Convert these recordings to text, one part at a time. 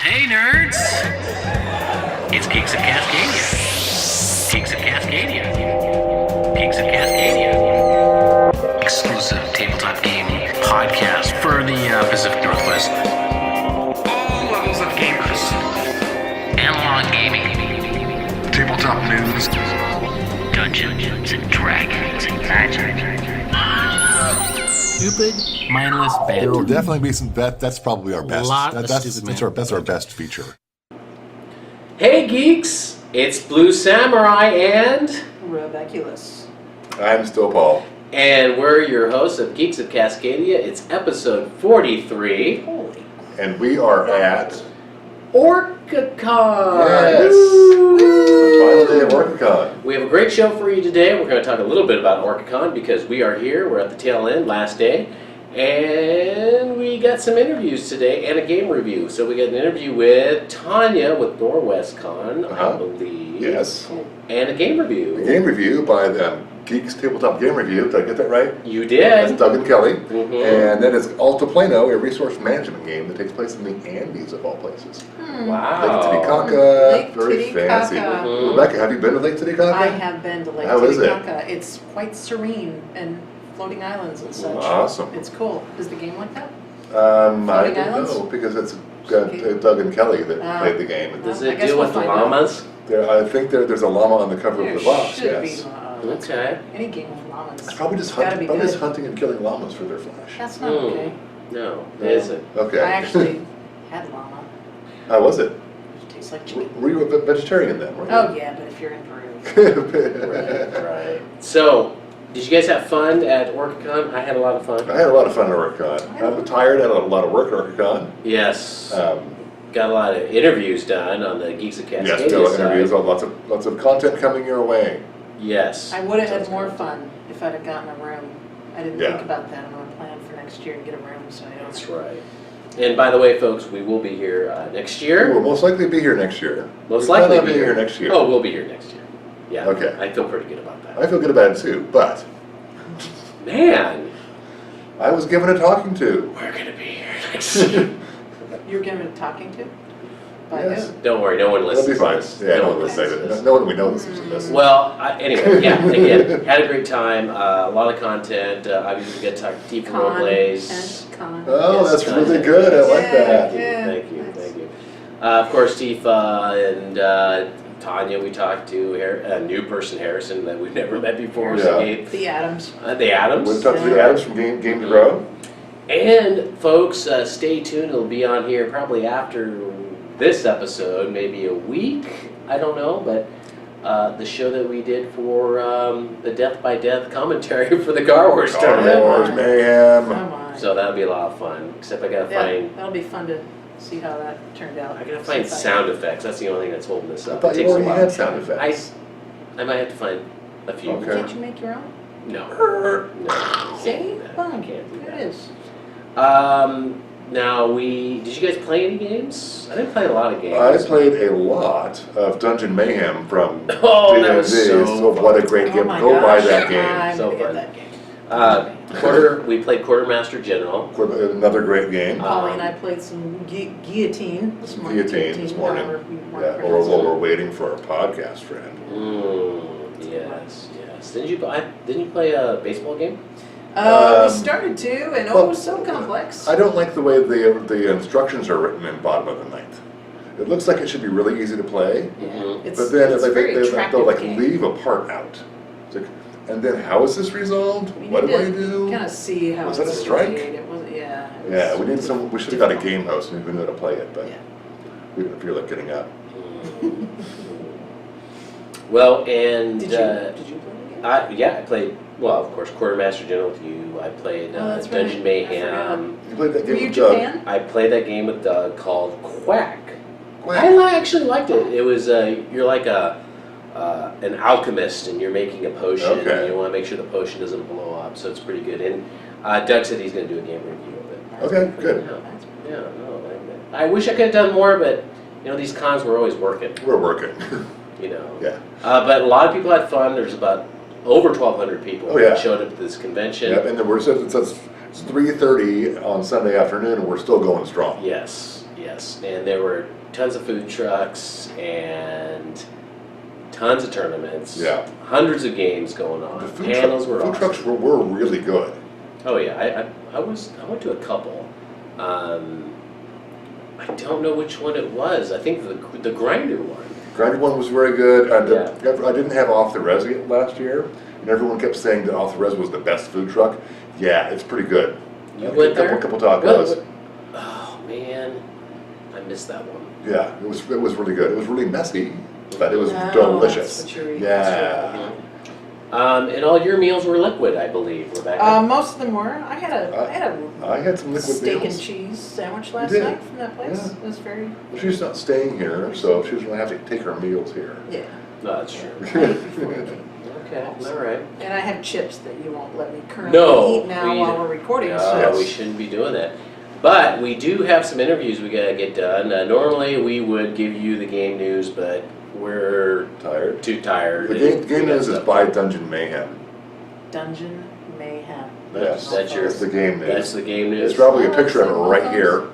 Hey nerds! It's Geeks of Cascadia. Geeks of Cascadia. Geeks of Cascadia. Exclusive tabletop game podcast for the Pacific Northwest. All levels of gamers. Analog gaming. Tabletop news. Dungeons and Dragons and magic. Stupid, mindless banter. There will definitely be some. That's probably our best. That's our best feature. Hey geeks, it's Blue Samurai and Rebeculus. I'm still Paul. And we're your hosts of Geeks of Cascadia. It's episode 43. Holy. And we are at OrcaCon. Yes. Final day of OrcaCon. We have a great show for you today. We're going to talk a little bit about OrcaCon because we are here. We're at the tail end, last day. And we got some interviews today and a game review. So we got an interview with Tonya with Norwescon, I believe. Yes. And a game review. A game review by the Geeks Tabletop Game Review. Did I get that right? You did. That's Doug and Kelly. Mm-hmm. And then it's Altiplano, a resource management game that takes place in the Andes of all places. Wow. Lake Titicaca. Lake Very fancy. Titicaca. Mhm. Rebecca, have you been to Lake Titicaca? I have been to Lake How is it? Titicaca. It's quite serene and floating islands and such. Awesome. It's cool. Is the game like that? I Floating don't Islands? know, because it's got Doug and Kelly that played the game. Does I it guess deal we'll with the find out. llamas? I think there's a llama on the cover There of the box, should yes. be. Okay. Any game with llamas. It's probably just, Gotta be good. hunting and killing llamas for their flesh. That's not okay. No, it isn't. Okay. I actually had llama. How was it? It tastes like chicken. Were you a vegetarian then? Weren't you? Oh yeah, but if you're in Peru. Right. So, did you guys have fun at OrcaCon? I had a lot of fun. I had a lot of fun at OrcaCon. I'm tired, I had a lot of work at OrcaCon. Yes. Um, Got a lot of interviews done on the Geeks of Cascadia yes, still side. interviews, lots of content coming your way. Yes. I would have had more fun if I'd have gotten a room. I didn't Yeah. think about that. I'm gonna plan for next year to get a room, so I don't. That's right. And by the way, folks, we will be here next We year. will most likely be here next year. Most We plan likely on being here next year. Oh, we'll be here next year. Yeah. Okay. I feel pretty good about that. I feel good about it too, but Man, I was given a talking to. we're gonna be here next year. You're giving a talking to? By Yes. who? Don't worry, no one That'll listens be fine. to this. Yeah, no one one will say listens to this. that. No one we know listens to this. Well, anyway, yeah, again, had a great time, a lot of content, obviously we got to talk to Tifa Robles. Con. Oh, Yes, that's content. really good. I like Yeah. that. Thank you, Nice. thank you. Of course, Tifa and Tonya we talked to, a new person, Harrison, that we've never met before. Yeah. So Gabe, The Adams. the Adams. We'll talk to the Adams from Game to Grow. And folks, stay tuned, it'll be on here probably after this episode, maybe a week, I don't know, but the show that we did for the Death by Death commentary for the Gar Wars Star tournament. Wars Mayhem. Come on. So that'll be a lot of fun, except I gotta Yeah, find, that'll be fun to see how that turned out. I gotta find Since I- sound effects, that's the only thing that's holding this I up. thought It you takes a already while. had sound effects. I might have to find a few. Okay. Can't you make your own? No. See? I Fun. can't do There that. it is. Now did you guys play any games? I didn't play a lot of games. I played a lot of Dungeon Mayhem from Oh, that D&D, was so what a great Oh game. my Go buy gosh, that game. I'm So gonna get fun. that game. We played Quartermaster General. Another great game. Polly and I played some guillotine this morning. Guillotine this morning. however we want Yeah, to or pronounce while it. we're waiting for our podcast friend. Yes. Didn't you play a baseball game? We Um, started to, and well, it was so complex. I don't like the way the instructions are written in bottom of the ninth. It looks like it should be really easy to play, Mm-hmm. It's, but then it's like, very they'll attractive like game. leave a part out. It's like, and then how is this resolved? We What need do I to do? Kind of see how Was it's that a strike? played. It was, yeah. it Yeah, was we need some. We should have got a difficult. game host and we knew how to play it, but Yeah. we didn't feel like getting up. Well, and Did you play the game? I played. Well, of course, Quartermaster General with you. I played Oh, that's Dungeon right. I Mayhem. You played that Were game you with Doug. Japan? I played that game with Doug called Quack. Quack. I actually liked it. It was you're like an alchemist and you're making a potion. Okay. And you want to make sure the potion doesn't blow up, so it's pretty good. And Doug said he's going to do a game review of it. Okay, good. Yeah, That's yeah. No, I wish I could have done more, but these cons were always working. We're working. Yeah. But a lot of people had fun. There's about over 1,200 people Oh, yeah. that showed up at this convention. Yep, and then it's 3:30 on Sunday afternoon, and we're still going strong. Yes. Yes, and there were tons of food trucks and tons of tournaments. Yeah. Hundreds of games going on. The Panels were food awesome. trucks were really good. Oh yeah, I went to a couple. I don't know which one it was. I think the grinder one. Grinder one was very good. Yeah. I didn't have Off the Res yet last year, and everyone kept saying that Off the Res was the best food truck. Yeah, it's pretty good. You I went had there? a couple tacos. Oh man, I missed that one. Yeah, it was really good. It was really messy, but it was No, delicious. that's what you're eating. Yeah. And all your meals were liquid, I believe, Rebecca. Most of them were. I had a I had some liquid steak meals. and cheese sandwich last did? night from that place. Yeah. It was very, Well, she's not staying here, so she's gonna have to take her meals here. yeah. No, that's true. Okay, all right. And I have chips that you won't let me currently No, eat now while we're recording. No, So we shouldn't be doing that. But we do have some interviews we gotta get done. Normally we would give you the game news, but we're Tired. too tired. The game news is by Dungeon Mayhem. Dungeon Mayhem. Yes, That's your- the game news. That's the game news. There's probably a Oh, picture of it that's right nice. here,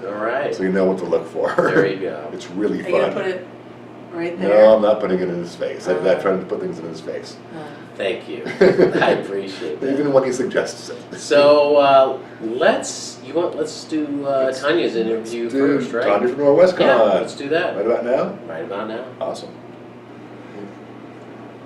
All right. so you know what to look for. There you go. It's really Are you gonna fun. put it right there? No, I'm not putting it in his face. I'm not trying to put things in his face, Thank you. I appreciate that. even when he suggests it. So let's do Tanya's interview Dude, first, right? Tonya from Norwescon. Yeah, let's do that. Right about now? Right about now. Awesome.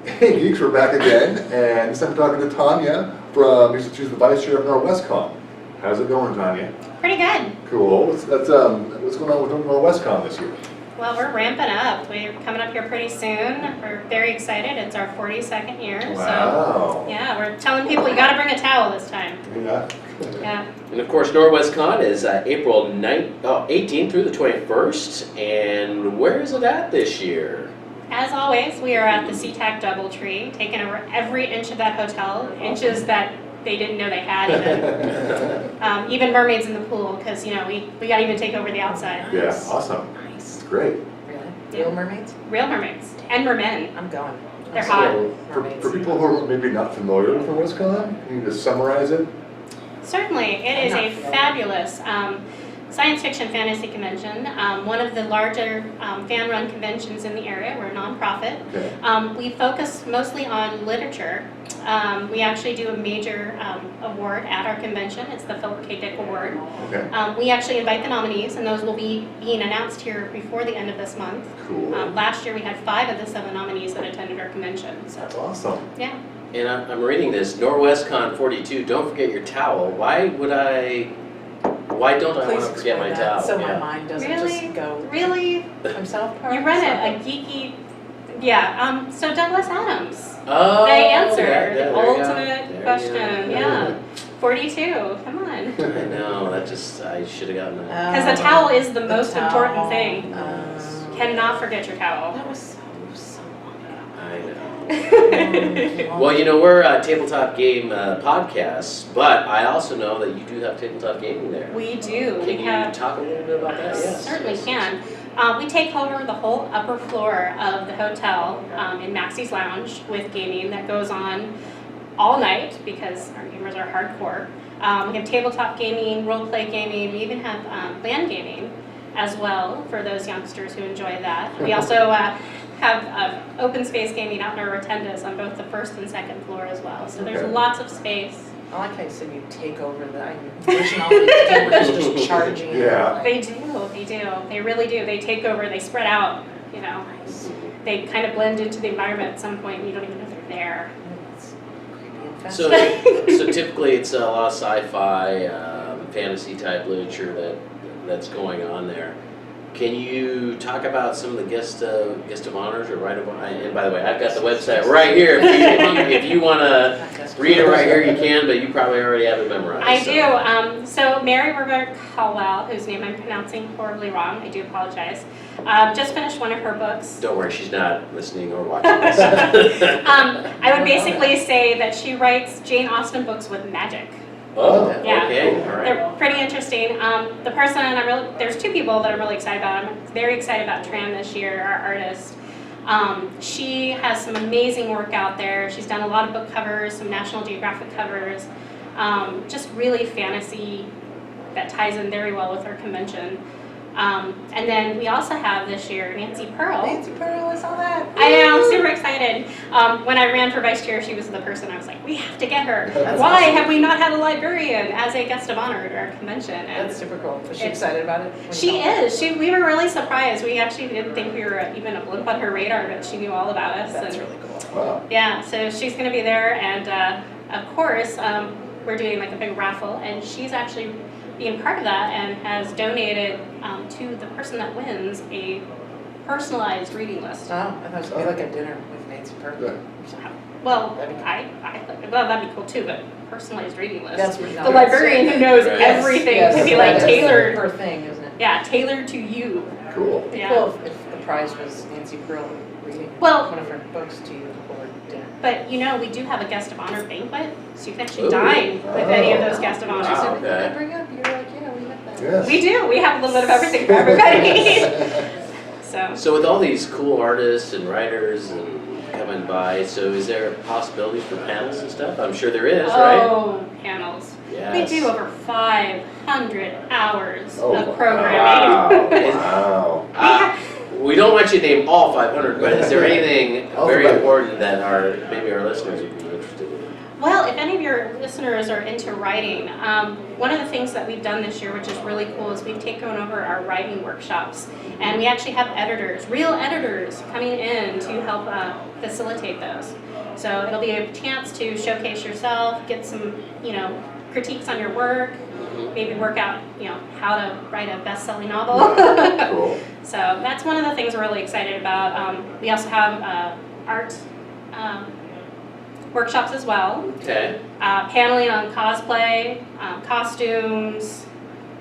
Hey geeks, we're back again, and this time we're talking to Tonya from, she's the vice chair of Norwescon. How's it going, Tonya? Pretty good. Cool. What's going on with Norwescon this year? Well, we're ramping up. We're coming up here pretty soon. We're very excited. It's our 42nd year. Wow. So, yeah, we're telling people you got to bring a towel this time. Yeah. Yeah. And of course, Norwescon is April 18th through the 21st. And where is it at this year? As always, we are at the SeaTac Doubletree, taking over every inch of that hotel, inches that they didn't know they had even. Even mermaids in the pool, because, we got to even take over the outside. Yeah, awesome. Nice. It's great. Really? Real mermaids? Real mermaids. And mermen. I'm going. They're hot. So, for people who are maybe not familiar with Norwescon, can you just summarize it? Certainly. It is a fabulous science fiction fantasy convention, one of the larger fan-run conventions in the area. We're a nonprofit. Okay. We focus mostly on literature. We actually do a major award at our convention. It's the Philip K. Dick Award. Okay. We actually invite the nominees, and those will be being announced here before the end of this month. Cool. Last year we had 5 of the 7 nominees that attended our convention. So That's awesome. yeah. And I'm reading this, Norwescon 42, don't forget your towel. Why don't I want Please to forget my explain that, towel? so my Yeah. mind doesn't Really? just go Really? from South Park. You or run something. a geeky, yeah. So Douglas Adams. Oh, They answered there the you go. There ultimate you question. go. Yeah, 42. Come on. I know, I should have gotten that. Because the towel is the most towel. important thing. Oh. Cannot forget your towel. That was so long ago. I know. Oh, Well, we're a tabletop game podcast, but I also know that you do have tabletop gaming there. We do. Can We you have. talk a little bit about that? Yes. Certainly can. We take over the whole upper floor of the hotel in Maxie's Lounge with gaming that goes on all night because our gamers are hardcore. We have tabletop gaming, role-play gaming. We even have LAN gaming as well for those youngsters who enjoy that. We also have open space gaming out in our rotundas on both the first and second floor as well. So there's Okay. lots of space. I like how you said you take over the, I envision all these gamers just charging. Yeah. They do, they really do. They take over, they spread out, Nice. They kind of blend into the environment at some point and you don't even know they're there. That's creepy and So, fascinating. so typically it's a lot of sci-fi, fantasy type literature that's going on there. Can you talk about some of the guest of honors or right of honor? And by the way, I've got the website right here. If you want to read it right here, you can, but you probably already have it memorized. I so. do. So Mary River Caldwell, whose name I'm pronouncing horribly wrong, I do apologize, just finished one of her books. Don't worry, she's not listening or watching this. I would basically say that she writes Jane Austen books with magic. Oh, Yeah. okay, all right. They're pretty interesting. The person there's 2 people that I'm really excited about. I'm very excited about Tran this year, our artist. She has some amazing work out there. She's done a lot of book covers, some National Geographic covers, just really fantasy that ties in very well with her convention. And then we also have this year Nancy Pearl. Nancy Pearl, I saw that. I know, I'm super excited. When I ran for vice chair, she was the person I was like, we have to get her. That's Why awesome. have we not had a librarian as a guest of honor at our convention? And That's super cool. Was she It's- excited about it? when you she told her? is. We were really surprised. We actually didn't think we were even a blip on her radar, but she knew all about us. That's and really cool. Wow. yeah, so she's going to be there, and of course, we're doing like a big raffle, and she's actually being part of that and has donated to the person that wins a personalized reading list. Oh, I thought it was gonna be like a dinner with Nancy Pearl. Good. Well, That'd be cool. well, that'd be cool too, but personalized reading list. That's what. The librarian who knows Right. everything Yes, can be that like is tailored. her thing, isn't it? Yeah, tailored to you. Cool. It'd be Yeah. cool if the prize was Nancy Pearl reading Well- one of her books to you or dinner. But you know, we do have a guest of honor banquet, so you can actually Ooh. dine with any of those guest of honors. Wow. Everything I okay. bring up, you're like, yeah, we have that. Yes. We do. We have a little bit of everything for everybody. So. So with all these cool artists and writers and coming by, so is there possibilities for panels and stuff? I'm sure there is, right? Oh, panels. Yes. We do over 500 hours Oh, of wow. programming. Wow. Wow. We don't want you to name all 500, but is there anything very Alphabet. important that maybe our listeners would be interested in? Well, if any of your listeners are into writing, one of the things that we've done this year, which is really cool, is we've taken over our writing workshops. And we actually have editors, real editors, coming in to help facilitate those. So it'll be a chance to showcase yourself, get some, critiques on your work, maybe work out, how to write a best-selling novel. Cool. So that's one of the things we're really excited about. We also have art workshops as well. Okay. Paneling on cosplay, costumes,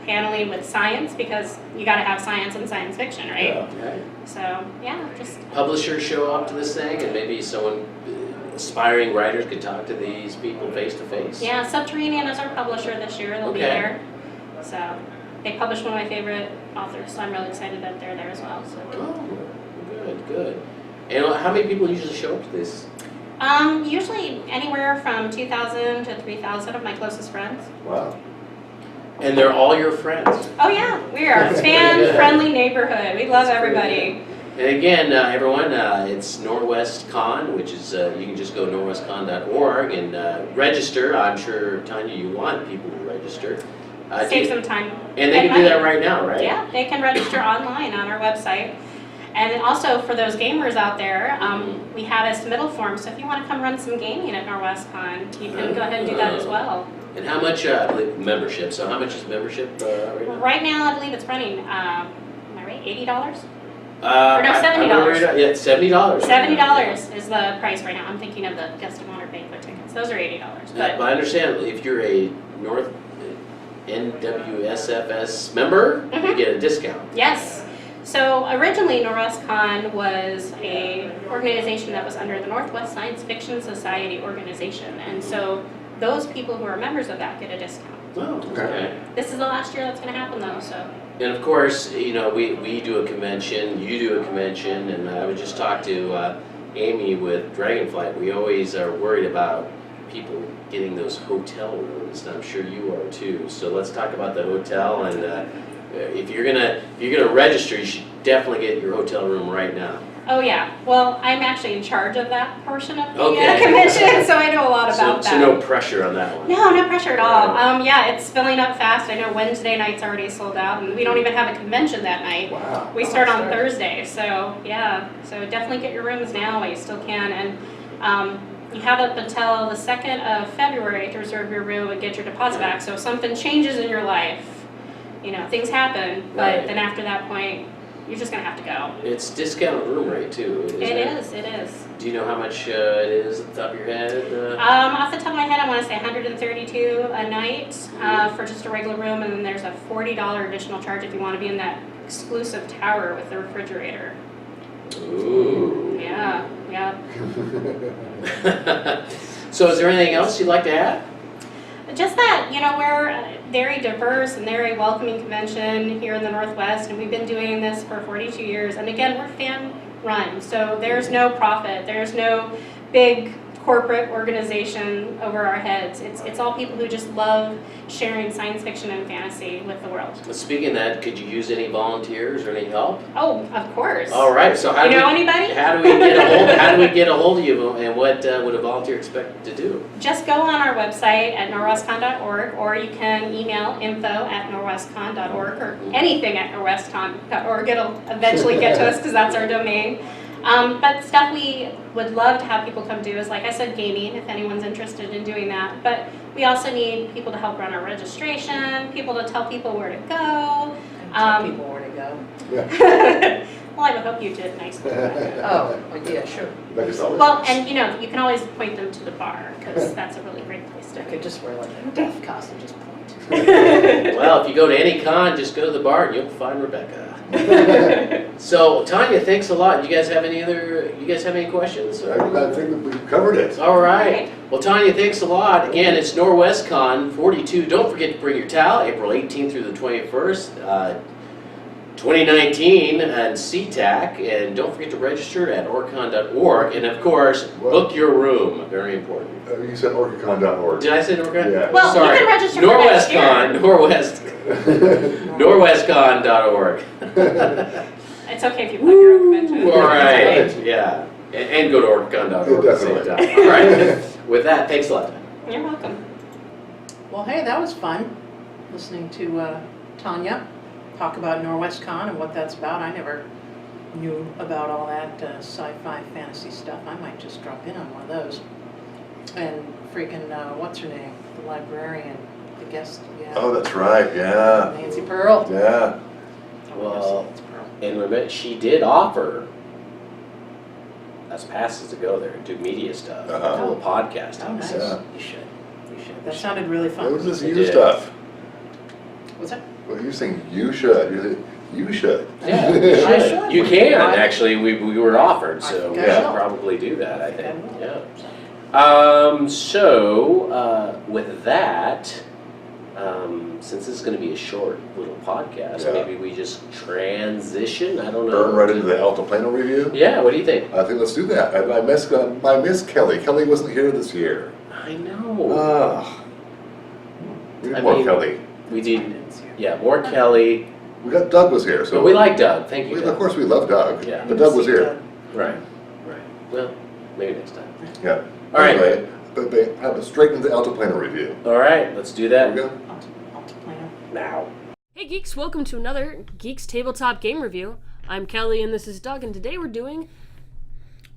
paneling with science, because you gotta have science in science fiction, right? Yeah. Okay. So, yeah, just, Publishers show up to this thing, and maybe someone, aspiring writers could talk to these people face to face. yeah, Subterranean is our publisher this year, they'll be Okay. there. So, they published one of my favorite authors, so I'm really excited that they're there as well, so. Oh, good. And how many people usually show up to this? Usually anywhere from 2,000 to 3,000 of my closest friends. Wow. And they're all your friends. Oh yeah, we are a fan-friendly neighborhood, we love That's pretty everybody. And again, everyone, it's Norwescon, which is, you can just go norwescon.org and register. I'm sure, Tonya, you want people to register. Save some time. And they can do that right now, right? Yeah, they can register online on our website. And then also for those gamers out there, we have a submittal form, so if you want to come run some gaming at Norwescon, you can go ahead and do that as well. And how much, I believe, membership? So how much is membership right now? Right now, I believe it's running, am I right, $80? Or no, $70. Yeah, $70. $70 is the price right now. I'm thinking of the guest of honor banquet tickets. Those are $80. But I understand, if you're a North NWSFS member, you Mhm. get a discount. Yes. So originally, Norwescon was a organization that was under the Northwest Science Fiction Society organization, and so those people who are members of that get a discount. Oh, Okay. This is the last year that's going to happen, though. So And of course, we do a convention, you do a convention, and I would just talk to Amy with Dragonflight. We always are worried about people getting those hotel rooms, and I'm sure you are too. So let's talk about the hotel, and if you're gonna register, you should definitely get your hotel room right now. oh yeah, well I'm actually in charge of that portion of the Okay. convention, so I know a lot about So that. no pressure on that one. No pressure at all. Yeah, it's filling up fast. I know Wednesday night's already sold out, and we don't even have a convention that night. Wow. We start on Thursday, so yeah. So definitely get your rooms now while you still can, and you have up until the 2nd of February to reserve your room and get your deposit back. So if something changes in your life, things happen, but Right. then after that point, you're just gonna have to go. It's discounted room rate too, isn't it? It is. Do you know how much it is at the top of your head? Off the top of my head, I want to say $132 a night for just a regular room, and then there's a $40 additional charge if you want to be in that exclusive tower with the refrigerator. Ooh. Yeah. So is there anything else you'd like to add? Just that, we're a very diverse and very welcoming convention here in the Northwest, and we've been doing this for 42 years. And again, we're fan run, so there's no profit, there's no big corporate organization over our heads. It's all people who just love sharing science fiction and fantasy with the world. Speaking of that, could you use any volunteers or any help? Oh, of course. All right. So You know anybody? How do we get a hold? How do we get a hold of you? And what would a volunteer expect to do? Just go on our website at norwescon.org, or you can email info@norwescon.org, or anything at norwescon.org. It'll eventually get to us because that's our domain. But stuff we would love to have people come do is, like I said, gaming, if anyone's interested in doing that. But we also need people to help run our registration, people to tell people where to go. Tell people where to go. Yeah. Well, I would hope you did nicely. Oh, yeah, sure. That is always Well, nice. and you can always point them to the bar, because that's a really great place I to could just wear like a death costume and just point. Well, if you go to any con, just go to the bar and you'll find Rebecca. So, Tonya, thanks a lot. You guys have any questions? I think that we've covered it. All right. Well, Tonya, thanks a lot. Again, it's Norwescon 42. Don't forget to bring your towel, April 18th through the 21st, 2019, and CTAC. And don't forget to register at orcon.org. And, of course, book your room. Very important. You said orcacon.org. Did I say Norwescon? Yeah. Well, Sorry. you can register for next year. Norwescon, Norwescon.org. It's okay if you put your own convention. All right, yeah. And go to orcon.org Yeah, at the same time. All right. With that, thanks a lot. You're welcome. Well, hey, that was fun, listening to Tonya talk about Norwescon and what that's about. I never knew about all that sci-fi fantasy stuff. I might just drop in on one of those. And freaking, what's her name? The librarian, the guest. Yeah. Oh, that's right, yeah. Nancy Pearl. Yeah. Well, Nancy Pearl. and remember, she did offer us passes to go there and do media stuff, Uh-huh. do a little podcast. Oh, nice. Yeah. You should. You should. That sounded really fun. What was this They you did. stuff? What's that? Well, you're saying you should. You're saying you should. Yeah, I should. you can actually. We were offered, I so think we I should will. probably do that. I I think I think. will. Yeah. So with that, since this is going to be a short little podcast, Yeah. maybe we just transition. I don't know. Burn right into the Altiplano review. Yeah. What do you think? I think let's do that. I miss Kelly. Kelly wasn't here this year. I know. Ah. We need I more mean- Kelly. We did. Yeah, more Kelly. We got Doug was here, so But we like Doug. Thank you, of Doug. course we love Doug. Yeah. But Doug was here. Right. Right. Well, maybe next time. Yeah. All right. Anyway, but they have straight into the Altiplano review. All right. Let's do There we that go. Altiplano. now. Hey geeks, welcome to another Geeks Tabletop Game Review. I'm Kelly and this is Doug, and today we're doing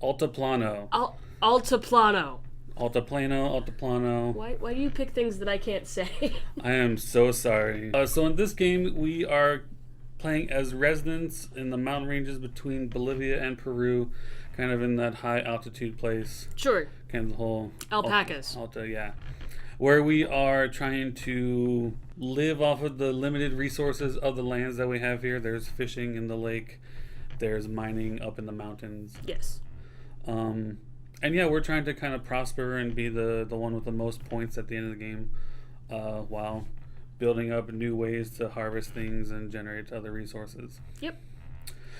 Altiplano. Altiplano. Altiplano. Why do you pick things that I can't say? I am so sorry. So in this game, we are playing as residents in the mountain ranges between Bolivia and Peru, kind of in that high altitude place, Sure, kind of the whole alpacas. Alta, yeah. Where we are trying to live off of the limited resources of the lands that we have here. There's fishing in the lake. There's mining up in the mountains. Yes. And yeah, we're trying to kind of prosper and be the one with the most points at the end of the game, while building up new ways to harvest things and generate other resources. Yep.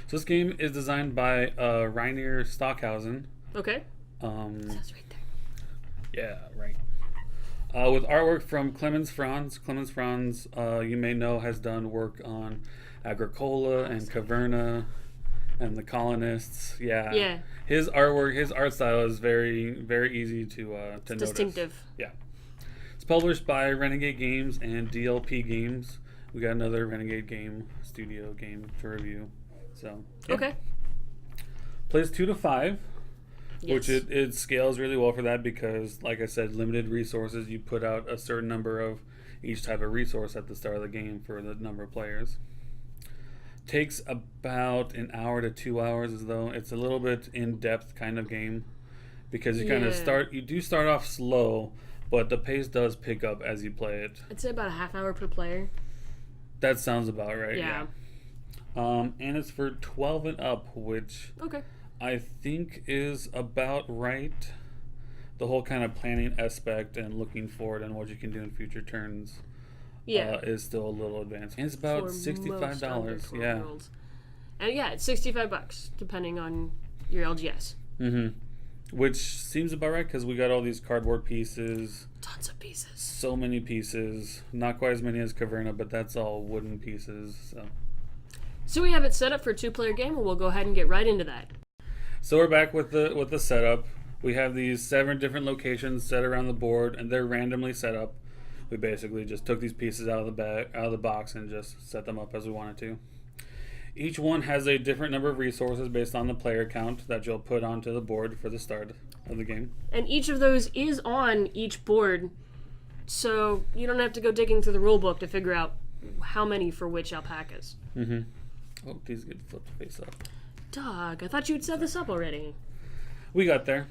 So this game is designed by Rainier Stockhausen. Okay. That's right there. Yeah, right. With artwork from Clemens Franz. Clemens Franz, you may know, has done work on Agricola and Caverna and the Colonists. Yeah. Yeah. His artwork, his art style is very, very easy to notice. Distinctive. Yeah. It's published by Renegade Games and DLP Games. We got another Renegade Game Studio game to review. So yeah. Okay. Plays 2 to 5. Yes. Which it scales really well for that because, like I said, limited resources. You put out a certain number of each type of resource at the start of the game for the number of players. Takes about an hour to 2 hours, as though it's a little bit in-depth kind of game because you kind of start off slow, but the pace does pick up as you play it. I'd say about a half hour per player. That sounds about right. Yeah. And it's for 12 and up, which Okay. I think is about right. The whole kind of planning aspect and looking forward and what you can do in future turns is still a little advanced. And it's about For $65. most under 12 Yeah. year olds. And yeah, it's $65 depending on your LGS. Mm-hmm. Which seems about right because we got all these cardboard pieces. Tons of pieces. So many pieces. Not quite as many as Caverna, but that's all wooden pieces. So we have it set up for a 2-player game, and we'll go ahead and get right into that. So we're back with the setup. We have these 7 different locations set around the board, and they're randomly set up. We basically just took these pieces out of the box and just set them up as we wanted to. Each one has a different number of resources based on the player count that you'll put onto the board for the start of the game. And each of those is on each board, so you don't have to go digging through the rule book to figure out how many for which alpacas. Mm-hmm. Oh, these get flipped face up. Doug, I thought you'd set this up already. We got there.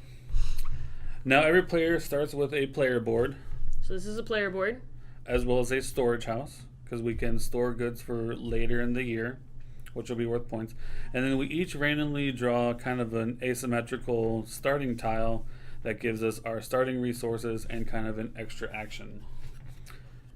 Now every player starts with a player board. So this is a player board. As well as a storage house, because we can store goods for later in the year, which will be worth points. And then we each randomly draw kind of an asymmetrical starting tile that gives us our starting resources and kind of an extra action.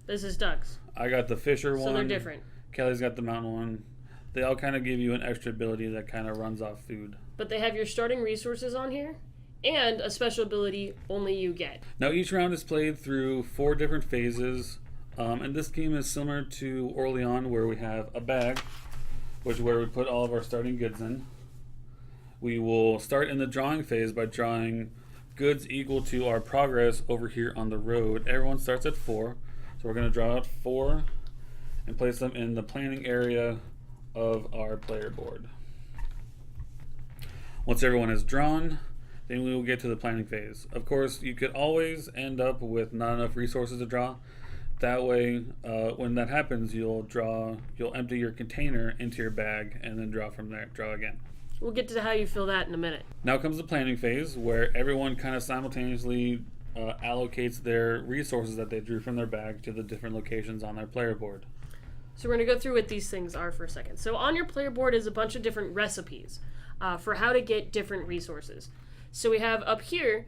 This is Doug's. I got the Fisher one. So they're different. Kelly's got the Mountain one. They all kind of give you an extra ability that kind of runs off food. But they have your starting resources on here, and a special ability only you get. Now each round is played through 4 different phases, and this game is similar to Orleans, where we have a bag, which is where we put all of our starting goods in. We will start in the drawing phase by drawing goods equal to our progress over here on the road. Everyone starts at 4, so we're going to draw out 4 and place them in the planning area of our player board. Once everyone is drawn, then we will get to the planning phase. Of course, you could always end up with not enough resources to draw. That way, when that happens, you'll empty your container into your bag and then draw from there, draw again. We'll get to how you feel that in a minute. Now comes the planning phase, where everyone kind of simultaneously allocates their resources that they drew from their bag to the different locations on their player board. So we're going to go through what these things are for a second. So on your player board is a bunch of different recipes for how to get different resources. So we have up here,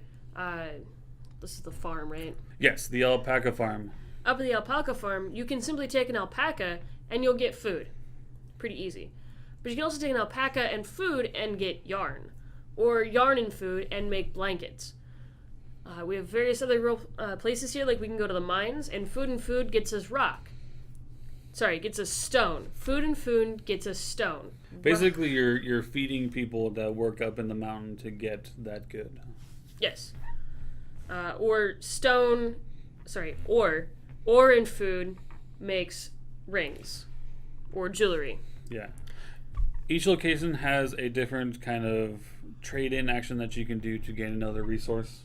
this is the farm, right? Yes, the alpaca farm. Up at the alpaca farm, you can simply take an alpaca and you'll get food. Pretty easy. But you can also take an alpaca and food and get yarn. Or yarn and food and make blankets. We have various other places here, like we can go to the mines, and food gets us rock. Sorry, gets us stone. Food and food gets us stone. Basically, you're feeding people that work up in the mountain to get that good. Yes. Or stone, sorry, ore and food makes rings or jewelry. Yeah. Each location has a different kind of trade-in action that you can do to gain another resource.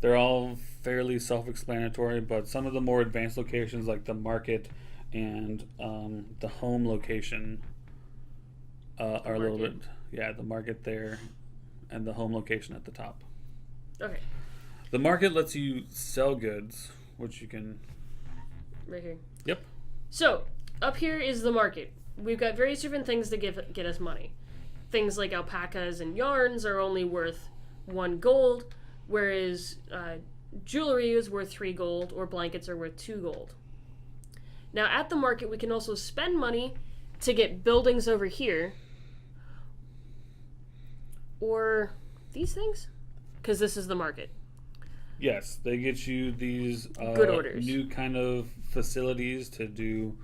They're all fairly self-explanatory, but some of the more advanced locations, like the market and the home location, are a little bit, the market there and the home location at the top. Okay. The market lets you sell goods, which you can... Right here. Yep. So, up here is the market. We've got various different things to get us money. Things like alpacas and yarns are only worth 1 gold, whereas jewelry is worth 3 gold, or blankets are worth 2 gold. Now, at the market, we can also spend money to get buildings over here, or these things, because this is the market. Yes, they get you these Good orders. New kind of facilities to do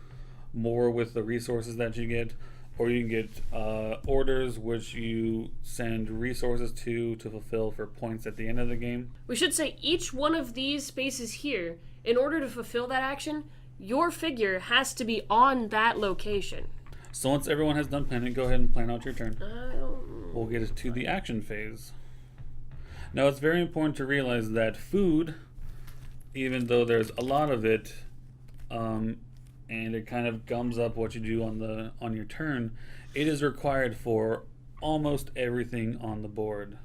more with the resources that you get, or you can get orders which you send resources to fulfill for points at the end of the game. We should say each one of these spaces here, in order to fulfill that action, your figure has to be on that location. So once everyone has done planning, go ahead and plan out your turn. We'll get to the action phase. Now it's very important to realize that food, even though there's a lot of it, and it kind of gums up what you do on your turn, it is required for almost everything on the board.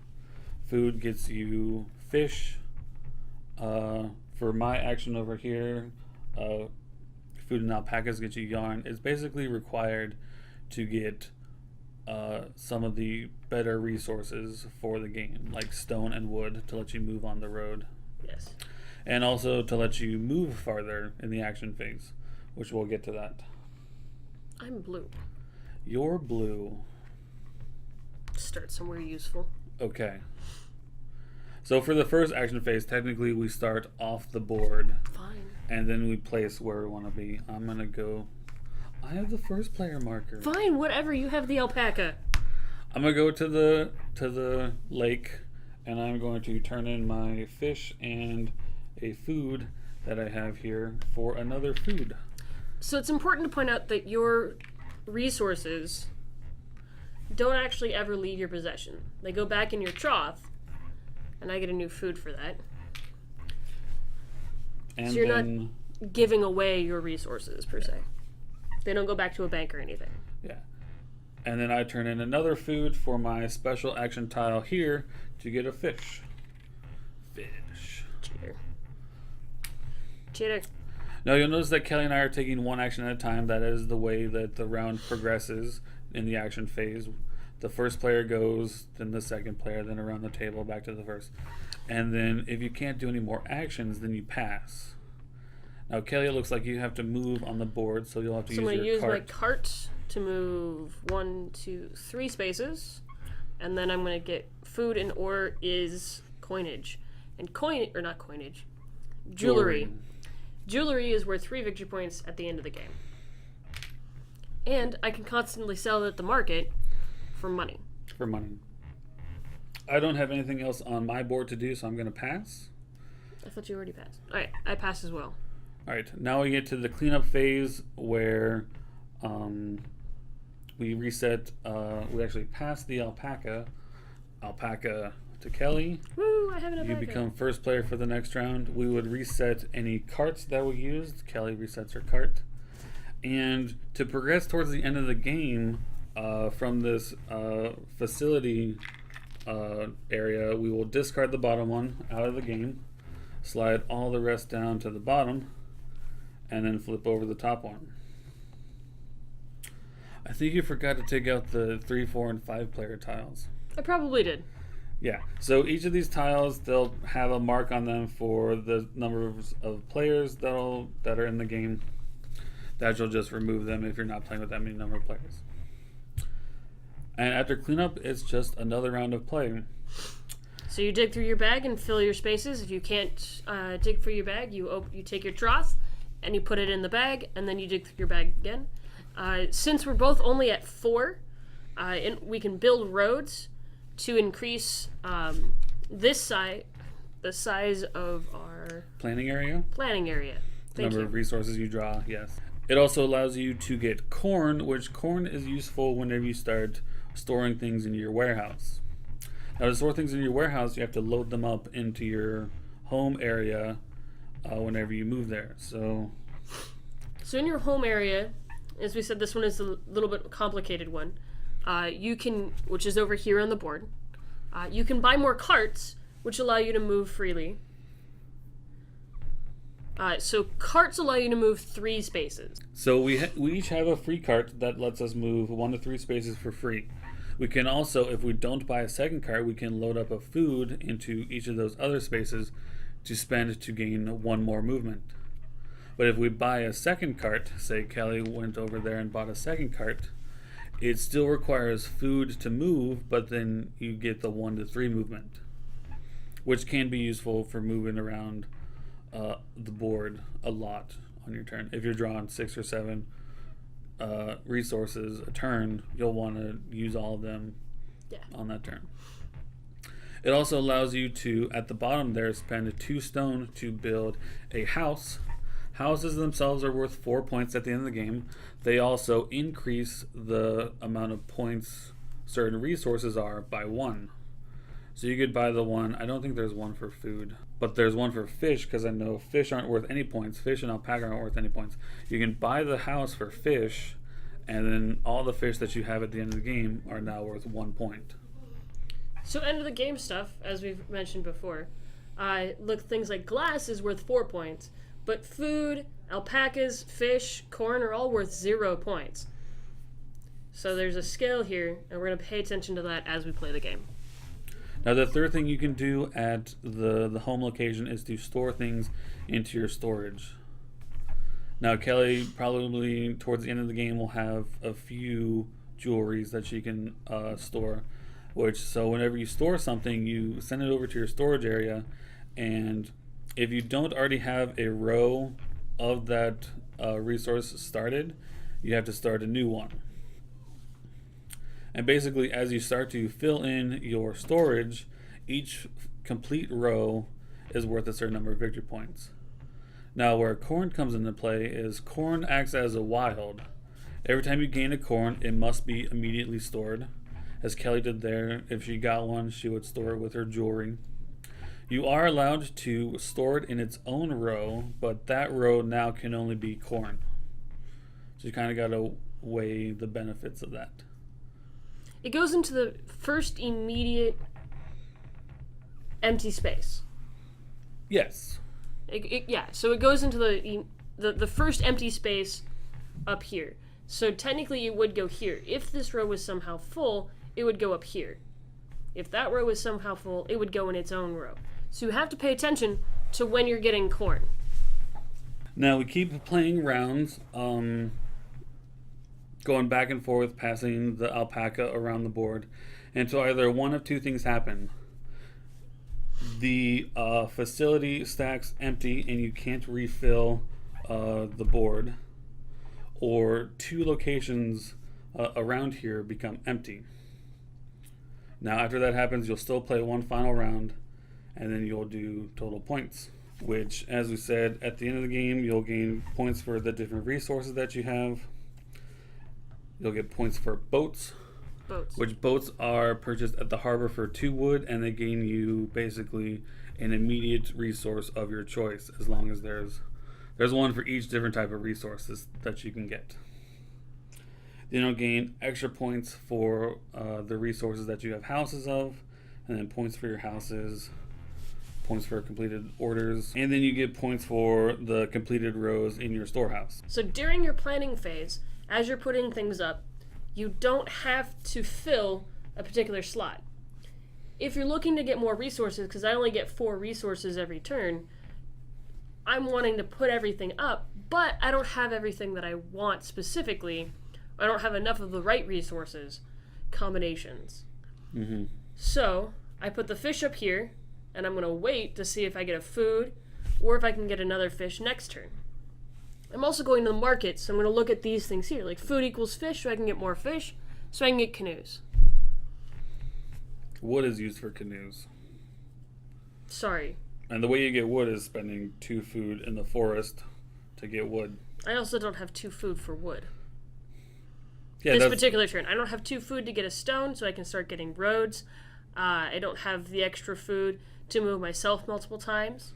Food gets you fish. For my action over here, food and alpacas get you yarn. It's basically required to get some of the better resources for the game, like stone and wood, to let you move on the road. Yes. And also to let you move farther in the action phase, which we'll get to that. I'm blue. You're blue. Start somewhere useful. Okay. So for the first action phase, technically we start off the board, Fine. and then we place where we want to be. I'm gonna go. I have the first player marker. Fine, whatever. You have the alpaca. I'm gonna go to the lake, and I'm going to turn in my fish and a food that I have here for another food. So it's important to point out that your resources don't actually ever leave your possession. They go back in your trough, and I get a new food for that. And So you're then, not giving away your resources, per se. They don't go back to a bank or anything. yeah. And then I turn in another food for my special action tile here to get a fish. Fish. Cheater. Cheater. Now you'll notice that Kelly and I are taking one action at a time. That is the way that the round progresses in the action phase. The first player goes, then the second player, then around the table, back to the first. And then if you can't do any more actions, then you pass. Now, Kelly, it looks like you have to move on the board, so you'll have to So I'm use going to your use my cart. cart to move 1, 2, 3 spaces, and then I'm going to get food in order is coinage. And not coinage, jewelry. Jewelry is worth 3 victory points at the end of the game. And I can constantly sell it at the market for money. For money. I don't have anything else on my board to do, so I'm going to pass. I thought you already passed. Alright, I pass as well. All right, now we get to the cleanup phase where we reset. We actually pass the alpaca to Kelly. Woo, I have an You alpaca. become first player for the next round. We would reset any carts that we used. Kelly resets her cart. And to progress towards the end of the game, from this facility area, we will discard the bottom one out of the game, slide all the rest down to the bottom, and then flip over the top one. I think you forgot to take out the 3, 4, and 5 player tiles. I probably did. Yeah, so each of these tiles, they'll have a mark on them for the number of players that are in the game. That you'll just remove them if you're not playing with that many number of players. And after cleanup, it's just another round of play. So you dig through your bag and fill your spaces. If you can't dig through your bag, you take your trough and you put it in the bag, and then you dig through your bag again. Since we're both only at 4, and we can build roads to increase the size of our Planning area, planning area. Thank number you. of resources you draw, yes. It also allows you to get corn, which corn is useful whenever you start storing things in your warehouse. Now, to store things in your warehouse, you have to load them up into your home area whenever you move there. So in your home area, as we said, this one is a little bit complicated one. You can, which is over here on the board, you can buy more carts, which allow you to move freely. So carts allow you to move 3 spaces. So we each have a free cart that lets us move 1 to 3 spaces for free. We can also, if we don't buy a second cart, we can load up a food into each of those other spaces to spend to gain 1 more movement. But if we buy a second cart, say Kelly went over there and bought a second cart, it still requires food to move, but then you get the 1 to 3 movement, which can be useful for moving around the board a lot on your turn. If you're drawing 6 or 7 resources a turn, you'll want to use all of them on that turn. It also allows you to, at the bottom there, spend 2 stone to build a house. Houses themselves are worth 4 points at the end of the game. They also increase the amount of points certain resources are by 1. So you could buy the one, I don't think there's one for food, but there's one for fish, because I know fish aren't worth any points. Fish and alpaca aren't worth any points. You can buy the house for fish, and then all the fish that you have at the end of the game are now worth 1 point. So end of the game stuff, as we've mentioned before, look, things like glass is worth 4 points, but food, alpacas, fish, corn are all worth 0 points. So there's a scale here, and we're going to pay attention to that as we play the game. Now the third thing you can do at the home location is to store things into your storage. Now Kelly probably towards the end of the game will have a few jewelries that she can store. So whenever you store something, you send it over to your storage area, and if you don't already have a row of that resource started, you have to start a new one. And basically, as you start to fill in your storage, each complete row is worth a certain number of victory points. Now, where corn comes into play is corn acts as a wild. Every time you gain a corn, it must be immediately stored. As Kelly did there, if she got one, she would store it with her jewelry. You are allowed to store it in its own row, but that row now can only be corn. So you kind of got to weigh the benefits of that. It goes into the first immediate empty space. Yes. So it goes into the first empty space up here. So technically it would go here. If this row was somehow full, it would go up here. If that row was somehow full, it would go in its own row. So you have to pay attention to when you're getting corn. Now we keep playing rounds, going back and forth, passing the alpaca around the board, until either one of two things happen. The facility stacks empty and you can't refill the board, or two locations around here become empty. Now after that happens, you'll still play one final round, and then you'll do total points, which, as we said, at the end of the game, you'll gain points for the different resources that you have. You'll get points for boats. Which boats are purchased at the harbor for 2 wood, and they gain you basically an immediate resource of your choice, as long as there's one for each different type of resources that you can get. Then you'll gain extra points for the resources that you have houses of, and then points for your houses, points for completed orders, and then you get points for the completed rows in your storehouse. So during your planning phase, as you're putting things up, you don't have to fill a particular slot. If you're looking to get more resources, because I only get 4 resources every turn, I'm wanting to put everything up, but I don't have everything that I want specifically. I don't have enough of the right resources combinations. Mm-hmm. So I put the fish up here, and I'm going to wait to see if I get a food or if I can get another fish next turn. I'm also going to the market, so I'm going to look at these things here, like food equals fish, so I can get more fish, so I can get canoes. Wood is used for canoes. Sorry. And the way you get wood is spending 2 food in the forest to get wood. I also don't have 2 food for wood. Yeah, this particular turn. I don't have 2 food to get a stone, so I can start getting roads. I don't have the extra food to move myself multiple times.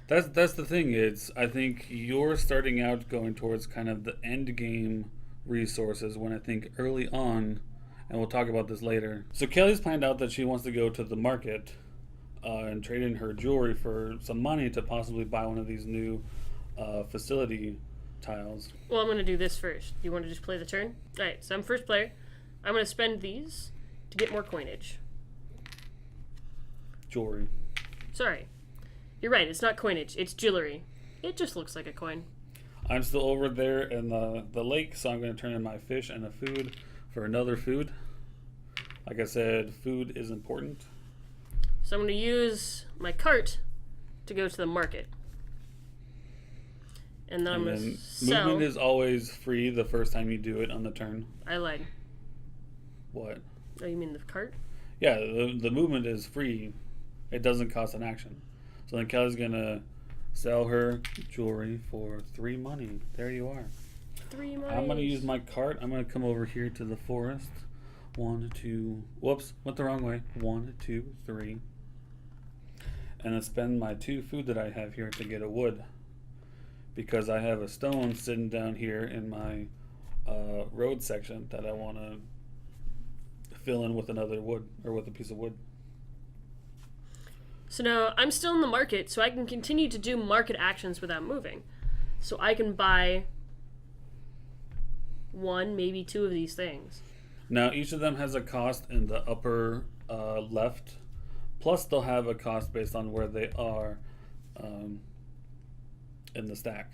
That's the thing. I think you're starting out going towards kind of the end game resources, when I think early on, and we'll talk about this later. So Kelly's planned out that she wants to go to the market and trade in her jewelry for some money to possibly buy one of these new facility tiles. Well, I'm going to do this first. Do you want to just play the turn? Alright, so I'm first player. I'm going to spend these to get more coinage. Jewelry. Sorry. You're right, it's not coinage, it's jewelry. It just looks like a coin. I'm still over there in the lake, so I'm going to turn in my fish and a food for another food. Like I said, food is important. So I'm going to use my cart to go to the market. And then I'm going to sell. Movement is always free the first time you do it on the turn. I lied. What? Oh, you mean the cart? Yeah, the movement is free. It doesn't cost an action. So then Kelly's going to sell her jewelry for 3 money. There you are. 3 money. I'm going to use my cart. I'm going to come over here to the forest. 1, 2, whoops, went the wrong way. 1, 2, 3. And then spend my 2 food that I have here to get a wood. Because I have a stone sitting down here in my road section that I want to fill in with another wood, or with a piece of wood. So now I'm still in the market, so I can continue to do market actions without moving. So I can buy 1, maybe 2 of these things. Now each of them has a cost in the upper left, plus they'll have a cost based on where they are in the stack.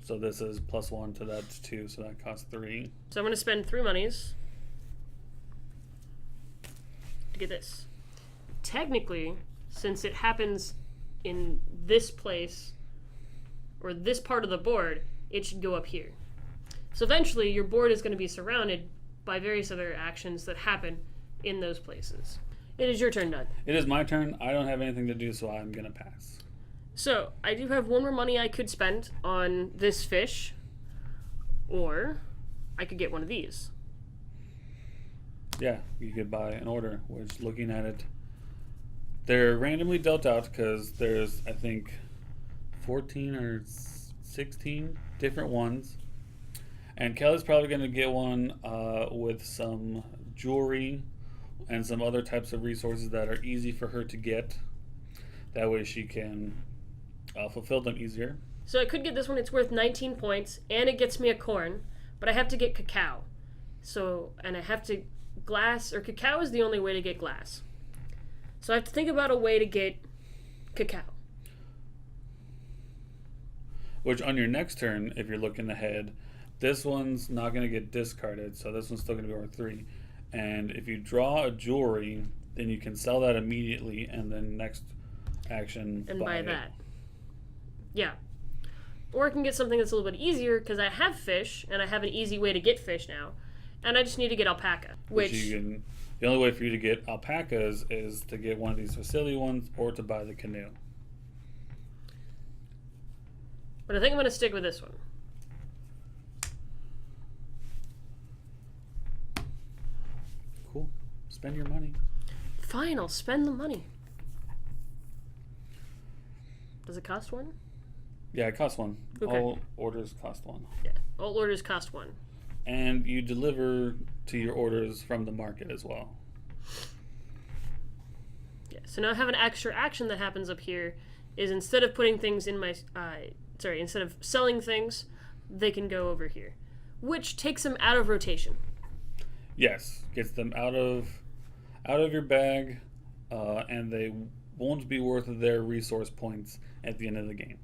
So this is +1 to that 2, so that costs 3. So I'm going to spend 3 monies. get this. Technically, since it happens in this place, or this part of the board, it should go up here. So eventually, your board is going to be surrounded by various other actions that happen in those places. It is your turn, Doug. It is my turn. I don't have anything to do, so I'm going to pass. So, I do have one more money I could spend on this fish, or I could get one of these. Yeah, you could buy an order, which looking at it, they're randomly dealt out because there's, I think, 14 or 16 different ones. And Kelly's probably going to get one with some jewelry and some other types of resources that are easy for her to get. That way she can fulfill them easier. So I could get this one. It's worth 19 points, and it gets me a corn, but I have to get cacao. So, and I have to glass, or cacao is the only way to get glass. So I have to think about a way to get cacao. Which on your next turn, if you're looking ahead, this one's not going to get discarded, so this one's still going to be worth 3. And if you draw a jewelry, then you can sell that immediately, and then next action And buy buy it. that. Yeah. Or I can get something that's a little bit easier, because I have fish, and I have an easy way to get fish now. And I just need to get alpaca, which you can, the only way for you to get alpacas is to get one of these facility ones or to buy the canoe. but I think I'm going to stick with this one. Cool. Spend your money. Fine, I'll spend the money. Does it cost 1? Yeah, it costs 1. Okay. All orders cost 1. Yeah. All orders cost 1. And you deliver to your orders from the market as well. Yeah. So now I have an extra action that happens up here. Is instead of putting things in my, instead of selling things, they can go over here, which takes them out of rotation. Yes, gets them out of your bag, and they won't be worth their resource points at the end of the game.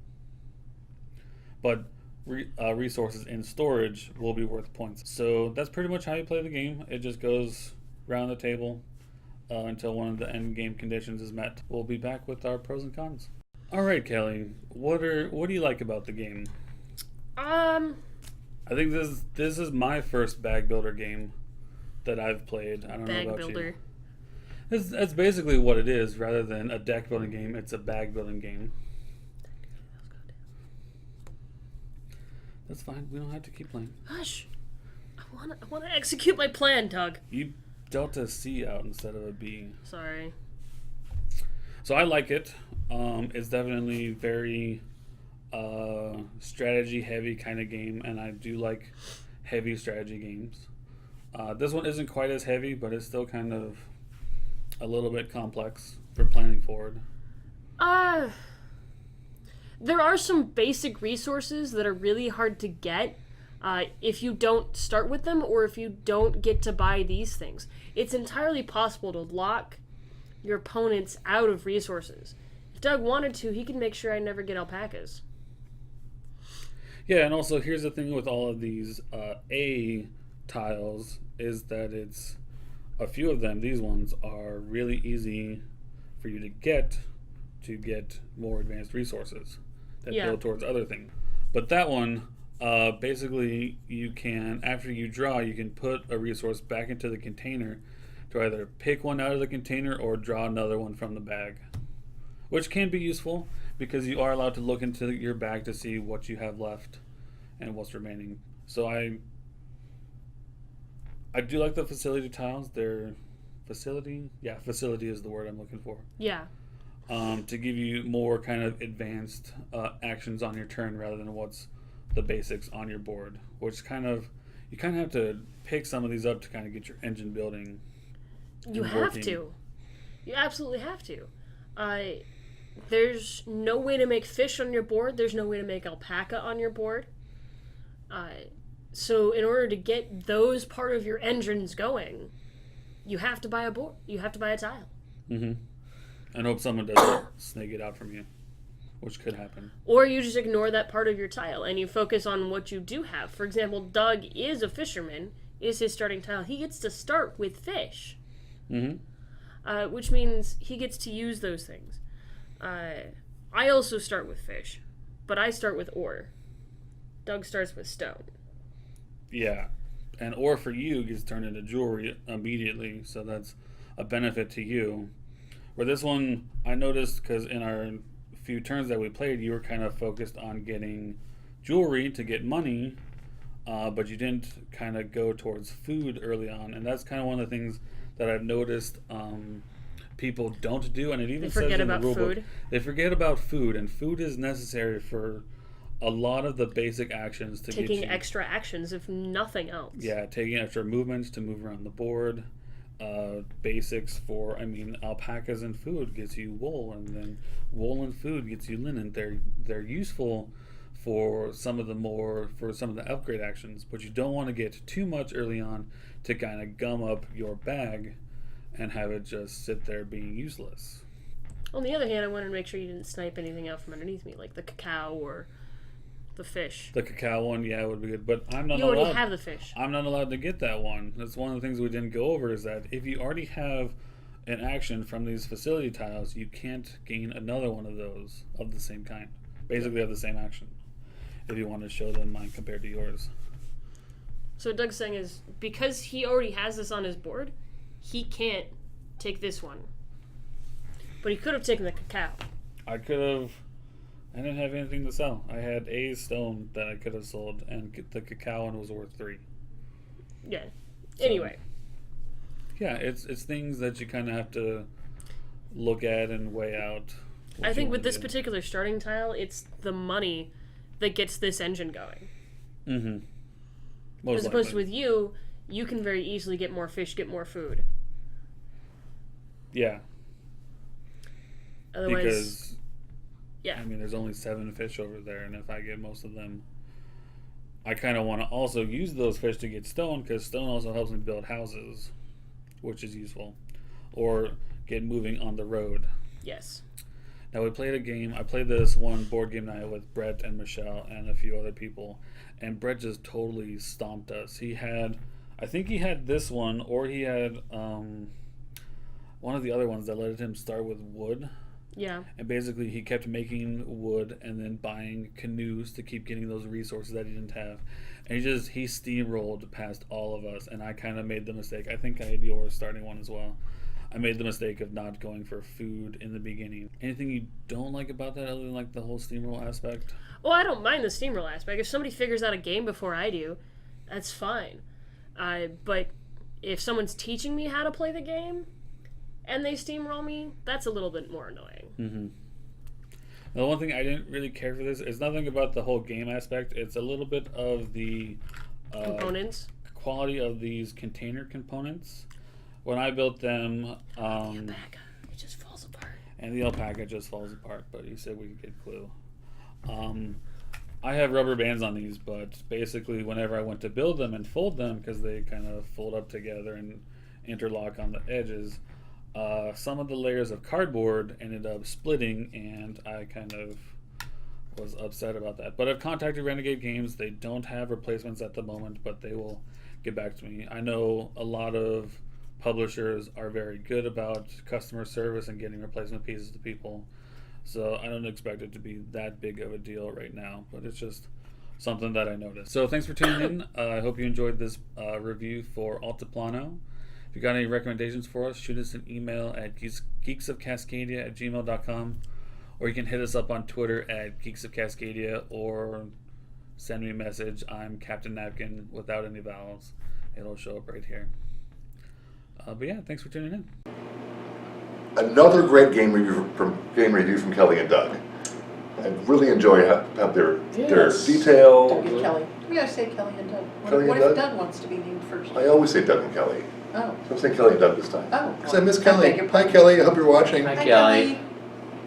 But resources in storage will be worth points. So that's pretty much how you play the game. It just goes around the table until one of the end game conditions is met. We'll be back with our pros and cons. All right, Kelly, what do you like about the game? I think this is my first bag builder game that I've played. I don't know Bag about builder. you. That's basically what it is. Rather than a deck building game, it's a bag building game. That's fine. We don't have to keep playing. Hush! I wanna execute my plan, Doug. You dealt a C out instead of a B. Sorry. So I like it. It's definitely very strategy heavy kind of game, and I do like heavy strategy games. This one isn't quite as heavy, but it's still kind of a little bit complex for planning forward. There are some basic resources that are really hard to get if you don't start with them, or if you don't get to buy these things. It's entirely possible to lock your opponents out of resources. If Doug wanted to, he could make sure I never get alpacas. Yeah, and also here's the thing with all of these A tiles is that it's a few of them, these ones, are really easy for you to get more advanced resources that build towards other things. But that one, basically you can, after you draw, you can put a resource back into the container to either pick one out of the container or draw another one from the bag, which can be useful because you are allowed to look into your bag to see what you have left and what's remaining. So I do like the facility tiles. They're facility is the word I'm looking for. Yeah. To give you more kind of advanced actions on your turn rather than what's the basics on your board, which you kind of have to pick some of these up to kind of get your engine building. You have to. You absolutely have to. There's no way to make fish on your board. There's no way to make alpaca on your board. So in order to get those part of your engines going, you have to buy a board. You have to buy a tile. Mm-hmm. And hope someone doesn't snake it out from you, which could happen. Or you just ignore that part of your tile and you focus on what you do have. For example, Doug is a fisherman, is his starting tile. He gets to start with fish. Mm-hmm. which means he gets to use those things. I also start with fish, but I start with ore. Doug starts with stone. Yeah. And ore for you gets turned into jewelry immediately, so that's a benefit to you. Where this one, I noticed, because in our few turns that we played, you were kind of focused on getting jewelry to get money, but you didn't kind of go towards food early on. And that's kind of one of the things that I've noticed people don't do, and it even says in the rule book. They forget about food, and food is necessary for a lot of the basic actions to taking get you, extra actions, if nothing else. Yeah, taking extra movements to move around the board. Basics for, alpacas and food gets you wool, and then wool and food gets you linen. They're useful for some of the upgrade actions, but you don't want to get too much early on to kind of gum up your bag and have it just sit there being useless. On the other hand, I wanted to make sure you didn't snipe anything out from underneath me, like the cacao or the fish. The cacao one, yeah, would be good, but I'm not allowed. You already have the fish. I'm not allowed to get that one. That's one of the things we didn't go over, is that if you already have an action from these facility tiles, you can't gain another one of those of the same kind. Basically of the same action, if you want to show them mine compared to yours. So what Doug's saying is, because he already has this on his board, he can't take this one. But he could have taken the cacao. I didn't have anything to sell. I had a stone that I could have sold, and the cacao one was worth 3. Yeah. Anyway. Yeah, it's things that you kind of have to look at and weigh out. I think with this particular starting tile, it's the money that gets this engine going. Mm-hmm. As opposed to with you can very easily get more fish, get more food. Yeah. Otherwise, because yeah. There's only 7 fish over there, and if I get most of them, I kind of want to also use those fish to get stone, because stone also helps me build houses, which is useful, or get moving on the road. Yes. Now, we played a game. I played this one board game night with Brett and Michelle and a few other people, and Brett just totally stomped us. I think he had this one, or he had one of the other ones that let him start with wood. Yeah. And basically he kept making wood and then buying canoes to keep getting those resources that he didn't have. And he steamrolled past all of us, and I kind of made the mistake. I think I had yours starting one as well. I made the mistake of not going for food in the beginning. Anything you don't like about that other than like the whole steamroll aspect? Well, I don't mind the steamroll aspect. If somebody figures out a game before I do, that's fine. But if someone's teaching me how to play the game and they steamroll me, that's a little bit more annoying. Mm-hmm. The one thing I didn't really care for this is nothing about the whole game aspect. It's a little bit of the components, quality of these container components. When I built them, the alpaca, it just falls apart. And the alpaca just falls apart. But he said we could get glue. I have rubber bands on these, but basically whenever I went to build them and fold them, because they kind of fold up together and interlock on the edges, some of the layers of cardboard ended up splitting, and I kind of was upset about that. But I've contacted Renegade Games. They don't have replacements at the moment, but they will get back to me. I know a lot of publishers are very good about customer service and getting replacement pieces to people, so I don't expect it to be that big of a deal right now, but it's just something that I noticed. So thanks for tuning in. I hope you enjoyed this review for Altiplano. If you got any recommendations for us, shoot us an email at geeksofcascadia@gmail.com, or you can hit us up on Twitter at geeksofcascadia, or send me a message. I'm Captain Napkin without any vowels. It'll show up right here. But yeah, thanks for tuning in. Another great game review from Kelly and Doug. I really enjoy how their detail. Doug and Kelly. We gotta say Kelly and Doug. Kelly What and if Doug? Doug wants to be named first? I always say Doug and Kelly. Oh. So I'm saying Kelly and Doug this time. Oh. Because I miss I Kelly. beg your Hi pardon. Kelly, I hope you're watching. Hi, Kelly.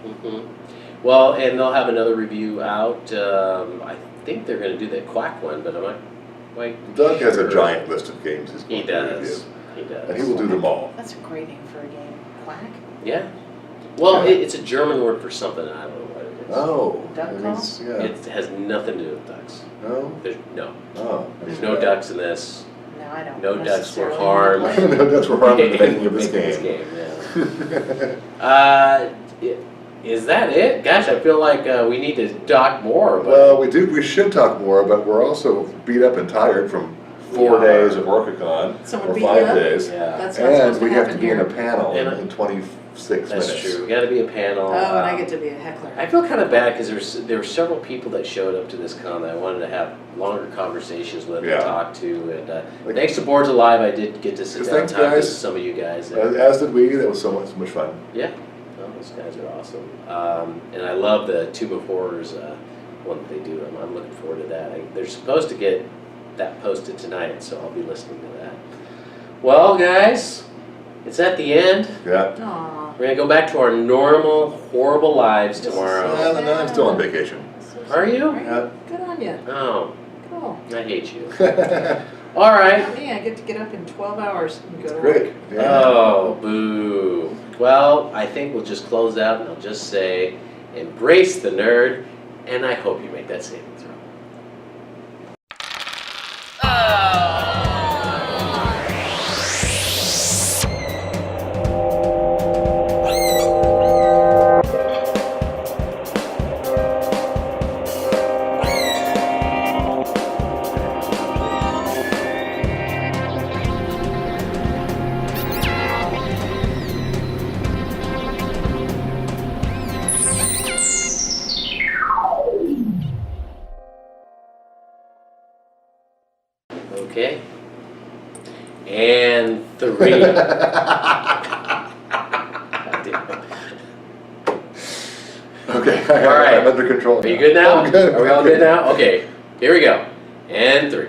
Mm-hmm. Well, and they'll have another review out. I think they're going to do that Quack one, but am I quite Doug has a sure? giant list of games he's He going to review. does. He does. And he will do them all. That's a great name for a game. Quack? Yeah. Well, Yeah. it's a German word for something. I don't know what it is. Oh. Duck that means, yeah. It has nothing to do with ducks. No? There's no Oh. no ducks in this. No, I don't. No ducks were necessarily harmed. wanna play. No, that's what harmed the making of this Making game. yeah. Is that it? Gosh, I feel like we need to talk more. But Well, we should talk more, but we're also beat up and tired from 4 We are. days of Orcacon, Someone or beat you 5 up? days. yeah, That's not And supposed to we have to happen be in a here. panel And- in 26 that's minutes. true. We got to be a panel. Oh, and I get to be a heckler. I feel kind of bad because there were several people that showed up to this con that I wanted to have longer conversations with Yeah. and talk to. And Like- thanks to Boards Alive, I did get to sit Just down and thanks, talk to guys. some of you guys. As did we. That was so much fun. Yeah, no, those guys are awesome. And I love the Tube of Horrors one that they do. I'm looking forward to that. They're supposed to get that posted tonight, so I'll be listening to that. Well, guys, it's at the end. Yeah. Aw. We're going to go back to our normal, horrible lives This is tomorrow. so Well, I'm still on vacation. So Are you? Yeah. Good on you. Oh, Cool. I hate you. All right. Not me, I get to get up in 12 hours and go to work. Great. Yeah. Oh, boo. Well, I think we'll just close out and I'll just say, embrace the nerd, and I hope you make that saving throw. Okay. And 3. God damn it. Okay. All right. I'm under control. Are you good now? I'm good. Are we all good now? Okay. Here we go. And 3.